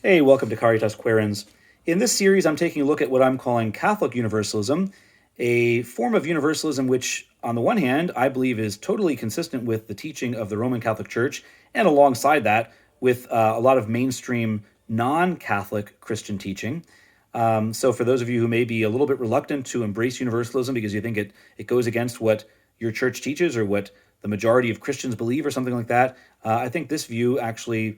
Hey, welcome to Caritas Querens. In this series, I'm taking a look at what I'm calling Catholic Universalism, a form of universalism which, on the one hand, I believe is totally consistent with the teaching of the Roman Catholic Church, and alongside that, with a lot of mainstream non-Catholic Christian teaching. So for those of you who may be a little bit reluctant to embrace universalism because you think it goes against what your church teaches or what the majority of Christians believe or something like that, I think this view actually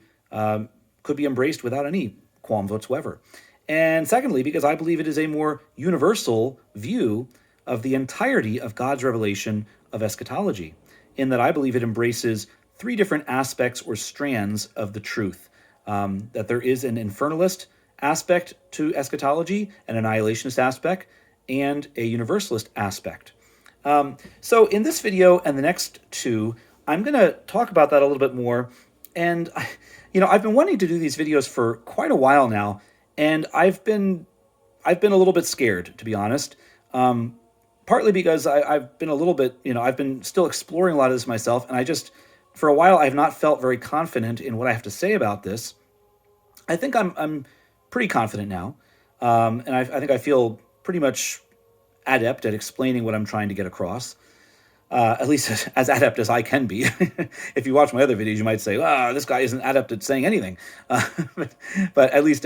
could be embraced without any qualms whatsoever. And secondly, because I believe it is a more universal view of the entirety of God's revelation of eschatology, in that I believe it embraces three different aspects or strands of the truth. That there is an infernalist aspect to eschatology, an annihilationist aspect, and a universalist aspect. So in this video and the next two, I'm going to talk about that a little bit more. And I've been wanting to do these videos for quite a while now, and I've been a little bit scared, to be honest. Partly because I've been a little bit, I've been still exploring a lot of this myself, and for a while, I've not felt very confident in what I have to say about this. I think I'm pretty confident now, and I think I feel pretty much adept at explaining what I'm trying to get across. At least as adept as I can be. If you watch my other videos, you might say, this guy isn't adept at saying anything. But at least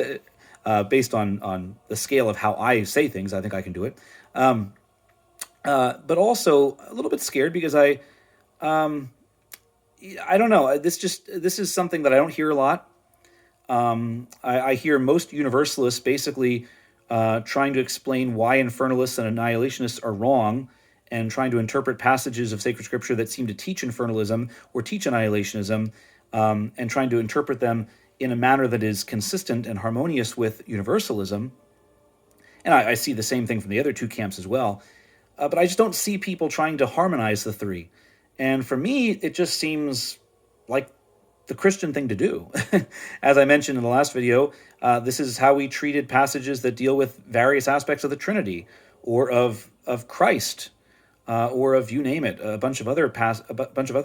based on the scale of how I say things, I think I can do it. But also a little bit scared because I don't know. This is something that I don't hear a lot. I hear most universalists basically trying to explain why infernalists and annihilationists are wrong, and trying to interpret passages of sacred scripture that seem to teach infernalism or teach annihilationism, and trying to interpret them in a manner that is consistent and harmonious with universalism. And I see the same thing from the other two camps as well. But I just don't see people trying to harmonize the three. And for me, it just seems like the Christian thing to do. As I mentioned in the last video, this is how we treated passages that deal with various aspects of the Trinity, or of Christ, or of, you name it, a bunch of other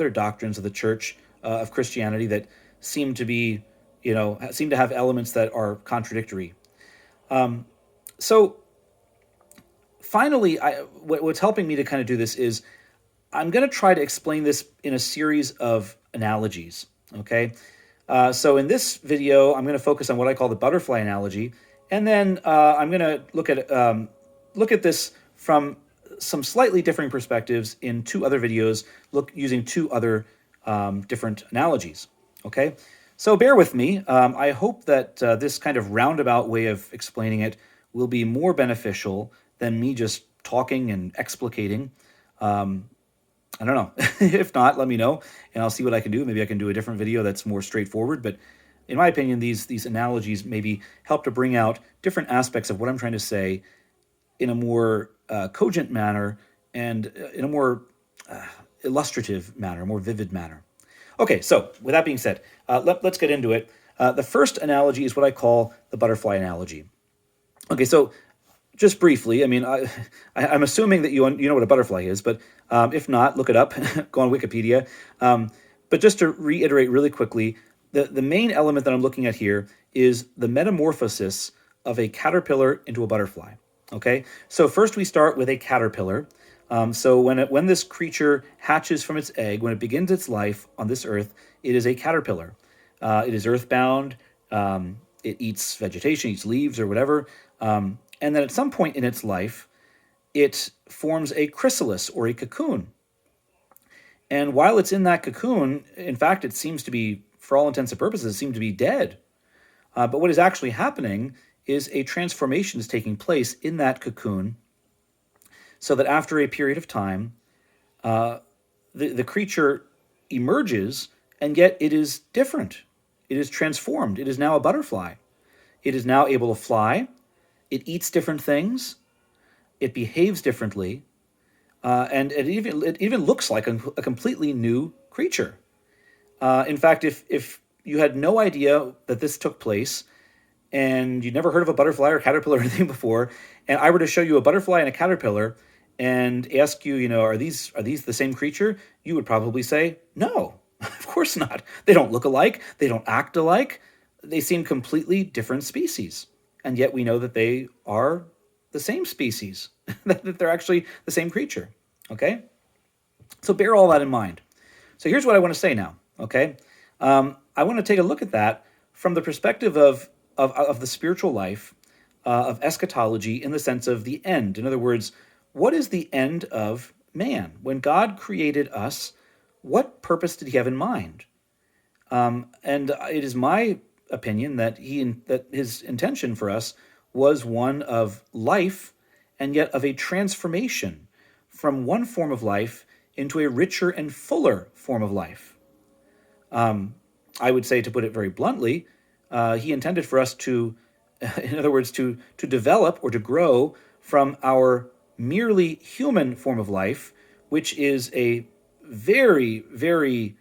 doctrines of the Church, of Christianity, that seem to have elements that are contradictory. So finally, what's helping me to kind of do this is I'm going to try to explain this in a series of analogies. Okay, so in this video, I'm going to focus on what I call the butterfly analogy, and then I'm going to look at this from some slightly differing perspectives in two other videos, using two other different analogies. Okay, so bear with me. I hope that this kind of roundabout way of explaining it will be more beneficial than me just talking and explicating. I don't know. If not, let me know, and I'll see what I can do. Maybe I can do a different video that's more straightforward. But in my opinion, these analogies maybe help to bring out different aspects of what I'm trying to say in a more cogent manner, and in a more illustrative manner, a more vivid manner. Okay, so with that being said, let's get into it. The first analogy is what I call the butterfly analogy. Okay, so just briefly, I mean, I'm assuming that you know what a butterfly is, but if not, look it up, go on Wikipedia. But just to reiterate really quickly, the main element that I'm looking at here is the metamorphosis of a caterpillar into a butterfly. Okay, so first we start with a caterpillar. So when this creature hatches from its egg, when it begins its life on this earth, it is a caterpillar. It is earthbound. It eats vegetation, eats leaves or whatever. And then at some point in its life, it forms a chrysalis or a cocoon. And while it's in that cocoon, in fact, it seems to be, for all intents and purposes, it seems to be dead. But what is actually happening is a transformation is taking place in that cocoon, so that after a period of time, the creature emerges, and yet it is different. It is transformed. It is now a butterfly. It is now able to fly. It eats different things. It behaves differently. And it even looks like a completely new creature. In fact, if you had no idea that this took place, and you'd never heard of a butterfly or caterpillar or anything before, and I were to show you a butterfly and a caterpillar and ask you, are these the same creature? You would probably say, no, of course not. They don't look alike. They don't act alike. They seem completely different species, and yet we know that they are the same species, that they're actually the same creature. Okay? So bear all that in mind. So here's what I want to say now. Okay? I want to take a look at that from the perspective of the spiritual life, of eschatology in the sense of the end. In other words, what is the end of man? When God created us, what purpose did he have in mind? And it is my opinion that that his intention for us was one of life, and yet of a transformation from one form of life into a richer and fuller form of life. I would say, to put it very bluntly, he intended for us to, in other words, to develop or to grow from our merely human form of life, which is a very, very,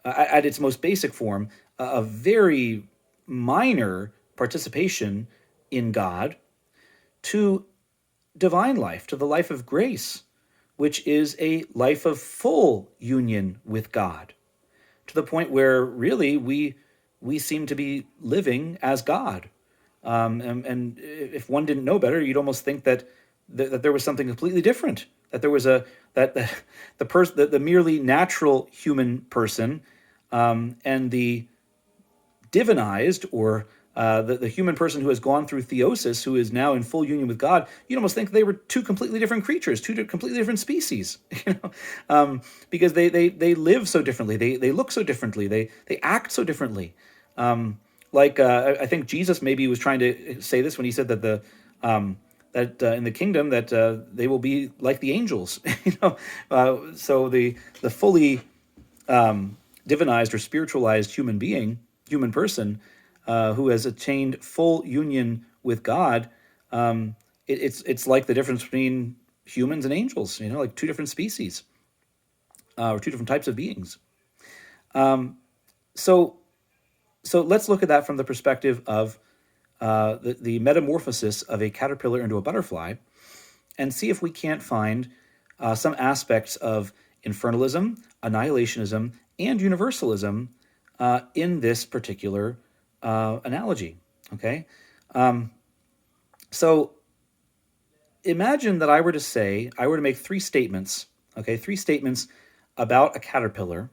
at its most basic form, a very minor participation in God, to divine life, to the life of grace, which is a life of full union with God, to the point where really we seem to be living as God. And if one didn't know better, you'd almost think that there was something completely different. That there was that the merely natural human person, and the divinized, or the human person who has gone through theosis, who is now in full union with God, you'd almost think they were two completely different creatures, completely different species, because they live so differently, they look so differently, they act so differently. I think Jesus maybe was trying to say this when he said that in the kingdom that they will be like the angels, so the fully divinized or spiritualized human person, who has attained full union with God, it's like the difference between humans and angels, like two different species, or two different types of beings. So so let's look at that from the perspective of the metamorphosis of a caterpillar into a butterfly, and see if we can't find some aspects of infernalism, annihilationism, and universalism in this particular analogy. Okay? So imagine that I were to make three statements, okay, three statements about a caterpillar,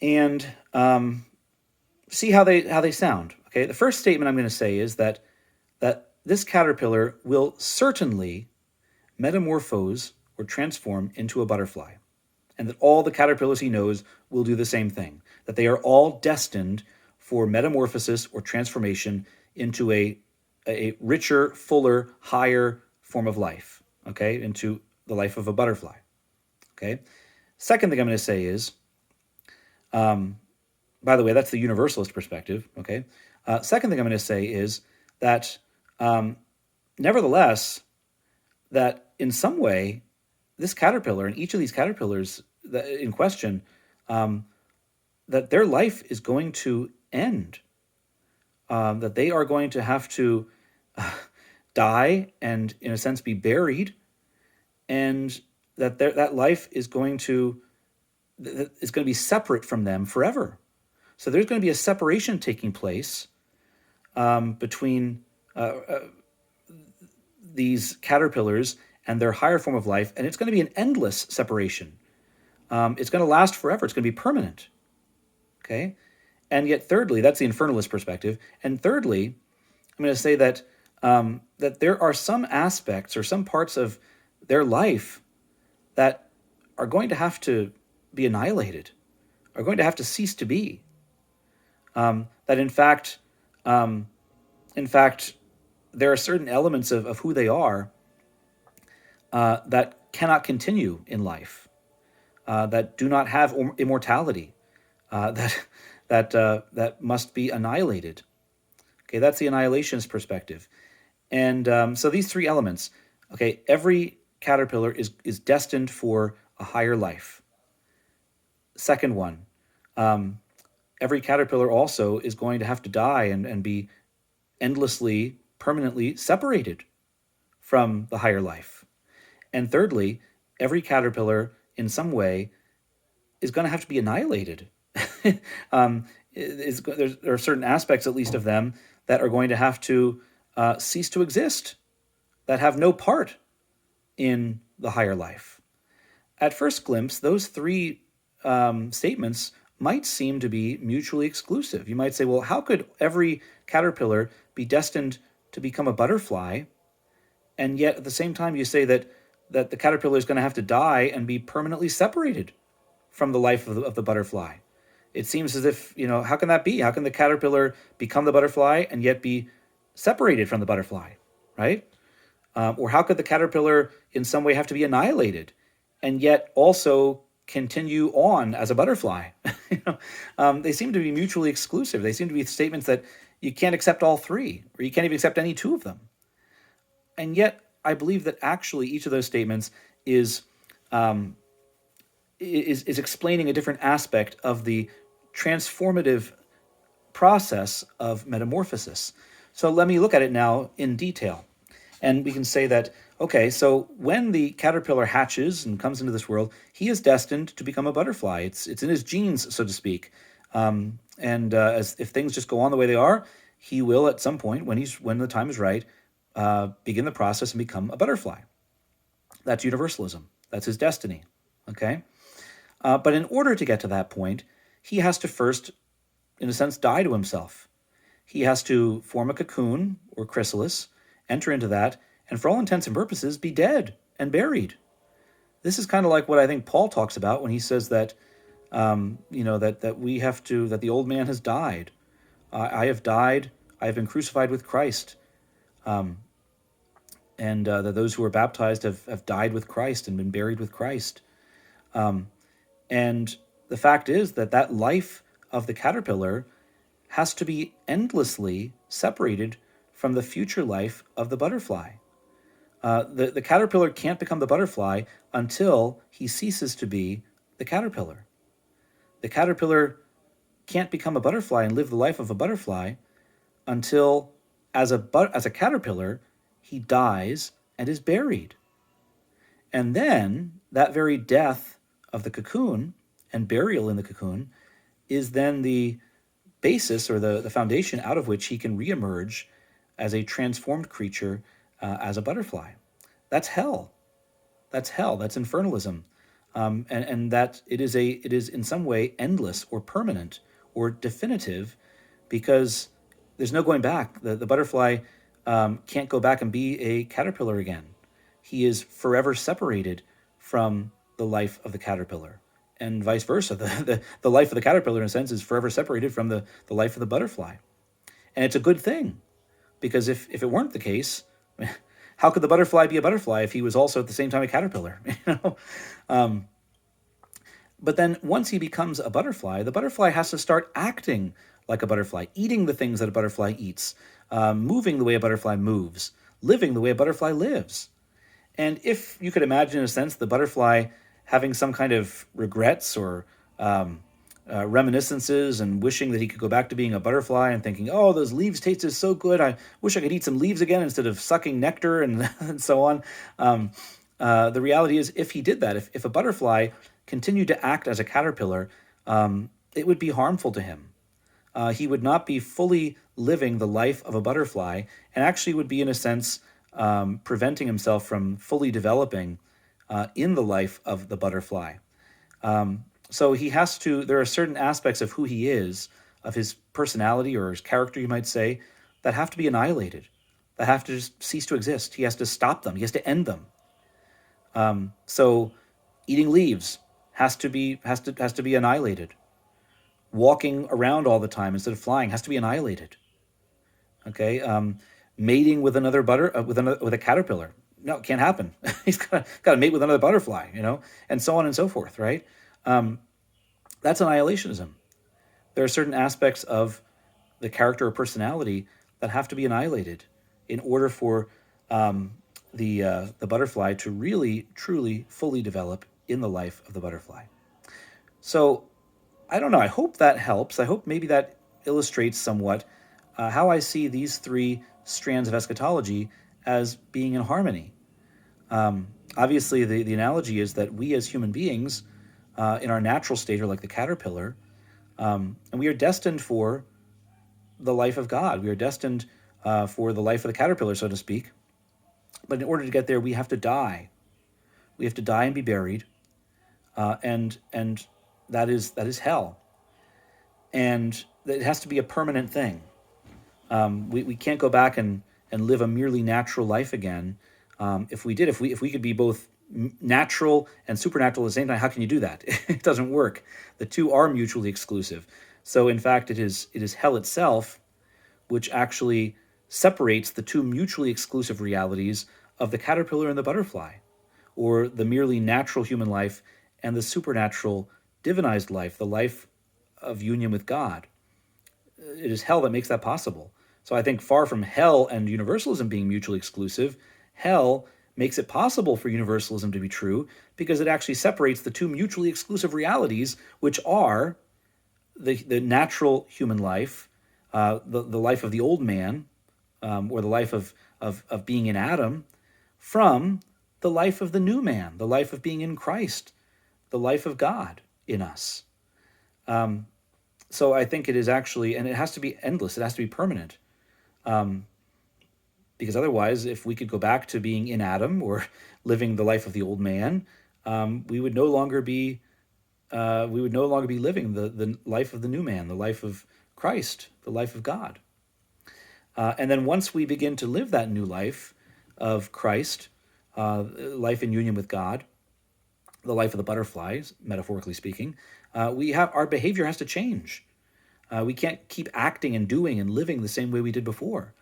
and see how they sound. Okay, the first statement I'm going to say is that this caterpillar will certainly metamorphose or transform into a butterfly, and that all the caterpillars he knows will do the same thing, that they are all destined for metamorphosis or transformation into a richer, fuller, higher form of life, okay, into the life of a butterfly. Okay. Second thing I'm going to say is, by the way, that's the universalist perspective. Okay. Second thing I'm going to say is that, nevertheless, that in some way, this caterpillar and each of these caterpillars in question, that their life is going to end, that they are going to have to die and, in a sense, be buried, and that that life is going to be separate from them forever. So there's going to be a separation taking place between these caterpillars and their higher form of life, and it's going to be an endless separation. It's going to last forever. It's going to be permanent. Okay, and yet, thirdly, that's the infernalist perspective. And thirdly, I'm going to say that that there are some aspects or some parts of their life that are going to have to be annihilated, are going to have to cease to be. That in fact, there are certain elements of who they are that cannot continue in life, that do not have immortality, that must be annihilated. Okay, that's the annihilationist perspective. And so these three elements. Okay, every caterpillar is destined for a higher life. Second one, every caterpillar also is going to have to die and be endlessly, permanently separated from the higher life. And thirdly, every caterpillar in some way is going to have to be annihilated. there are certain aspects, at least of them, that are going to have to cease to exist, that have no part in the higher life. At first glimpse, those three statements might seem to be mutually exclusive. You might say, well, how could every caterpillar be destined to become a butterfly? And yet at the same time, you say that the caterpillar is going to have to die and be permanently separated from the life of the butterfly. It seems as if, how can that be? How can the caterpillar become the butterfly and yet be separated from the butterfly, right? Or how could the caterpillar in some way have to be annihilated and yet also continue on as a butterfly? They seem to be mutually exclusive. They seem to be statements that you can't accept all three, or you can't even accept any two of them. And yet, I believe that actually each of those statements is is explaining a different aspect of the transformative process of metamorphosis. So let me look at it now in detail. And we can say that, okay, so when the caterpillar hatches and comes into this world, he is destined to become a butterfly. It's in his genes, so to speak. As if things just go on the way they are, he will at some point, when the time is right, begin the process and become a butterfly. That's universalism. That's his destiny. Okay? But in order to get to that point, he has to first, in a sense, die to himself. He has to form a cocoon or chrysalis, enter into that, and for all intents and purposes, be dead and buried. This is kind of like what I think Paul talks about when he says that, that the old man has died. I have died. I have been crucified with Christ. And that those who are baptized have died with Christ and been buried with Christ. And the fact is that life of the caterpillar has to be endlessly separated from the future life of the butterfly. The caterpillar can't become the butterfly until he ceases to be the caterpillar. The caterpillar can't become a butterfly and live the life of a butterfly until, as a caterpillar, he dies and is buried. And then that very death of the cocoon and burial in the cocoon is then the basis or the foundation out of which he can reemerge as a transformed creature, as a butterfly. That's hell. That's hell. That's infernalism. And that it is in some way endless or permanent or definitive, because there's no going back. The butterfly can't go back and be a caterpillar again. He is forever separated from the life of the caterpillar, and vice versa. The life of the caterpillar, in a sense, is forever separated from the life of the butterfly. And it's a good thing, because if it weren't the case, how could the butterfly be a butterfly if he was also at the same time a caterpillar? But then once he becomes a butterfly, the butterfly has to start acting like a butterfly, eating the things that a butterfly eats, moving the way a butterfly moves, living the way a butterfly lives. And if you could imagine, in a sense, the butterfly having some kind of regrets or reminiscences and wishing that he could go back to being a butterfly and thinking, oh, those leaves tasted so good, I wish I could eat some leaves again instead of sucking nectar and, and so on. The reality is, if he did that, if a butterfly continued to act as a caterpillar, it would be harmful to him. He would not be fully living the life of a butterfly, and actually would be, in a sense, preventing himself from fully developing in the life of the butterfly. So he has to, there are certain aspects of who he is, of his personality or his character, you might say, that have to be annihilated, that have to just cease to exist. He has to stop them. He has to end them. So eating leaves has to be annihilated. Walking around all the time instead of flying has to be annihilated. Okay, mating with another with a caterpillar, no, it can't happen. He's got to mate with another butterfly, and so on and so forth, right? That's annihilationism. There are certain aspects of the character or personality that have to be annihilated in order for the butterfly to really, truly, fully develop in the life of the butterfly. So, I don't know. I hope that helps. I hope maybe that illustrates somewhat how I see these three strands of eschatology as being in harmony. Obviously, the analogy is that we as human beings, in our natural state, are like the caterpillar, And we are destined for the life of God. We are destined for the life of the caterpillar, so to speak. But in order to get there, we have to die. We have to die and be buried, and that is hell, and it has to be a permanent thing. We can't go back and live a merely natural life again. If we did, if we could be both natural and supernatural at the same time, how can you do that? It doesn't work. The two are mutually exclusive. So in fact, it is hell itself which actually separates the two mutually exclusive realities of the caterpillar and the butterfly, or the merely natural human life and the supernatural divinized life, the life of union with God. It is hell that makes that possible. So I think far from hell and universalism being mutually exclusive, hell makes it possible for universalism to be true because it actually separates the two mutually exclusive realities, which are the natural human life, the life of the old man, or the life of being in Adam, from the life of the new man, the life of being in Christ, the life of God in us. So I think it is actually, and it has to be endless, it has to be permanent. Because otherwise, if we could go back to being in Adam or living the life of the old man, we would no longer be living the life of the new man, the life of Christ, the life of God. And then once we begin to live that new life of Christ, life in union with God, the life of the butterflies, metaphorically speaking, our behavior has to change. We can't keep acting and doing and living the same way we did before.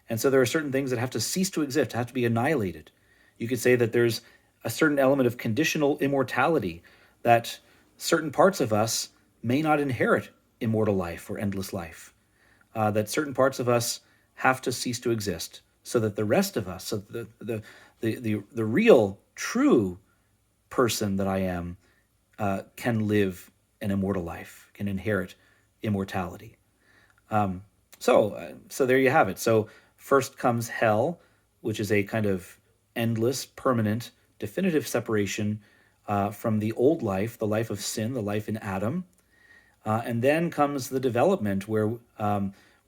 And so there are certain things that have to cease to exist, have to be annihilated. You could say that there's a certain element of conditional immortality, that certain parts of us may not inherit immortal life or endless life, that certain parts of us have to cease to exist, so that the rest of us, so the real, true person that I am, can live an immortal life, can inherit immortality. So there you have it. So first comes hell, which is a kind of endless, permanent, definitive separation from the old life, the life of sin, the life in Adam. And then comes the development where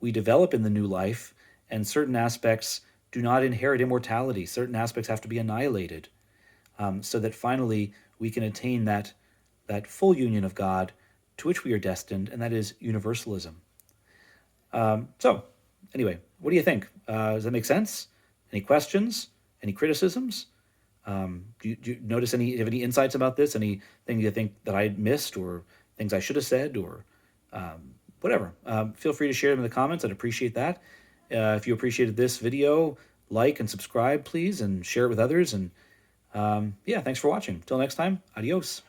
we develop in the new life, and certain aspects do not inherit immortality. Certain aspects have to be annihilated, so that finally we can attain that full union of God to which we are destined, and that is universalism. So, anyway, what do you think? Does that make sense? Any questions? Any criticisms? Do you notice do you have any insights about this? Anything you think that I missed, or things I should have said, or whatever? Feel free to share them in the comments. I'd appreciate that. If you appreciated this video, like and subscribe, please, and share it with others. And yeah, thanks for watching. Till next time, adios.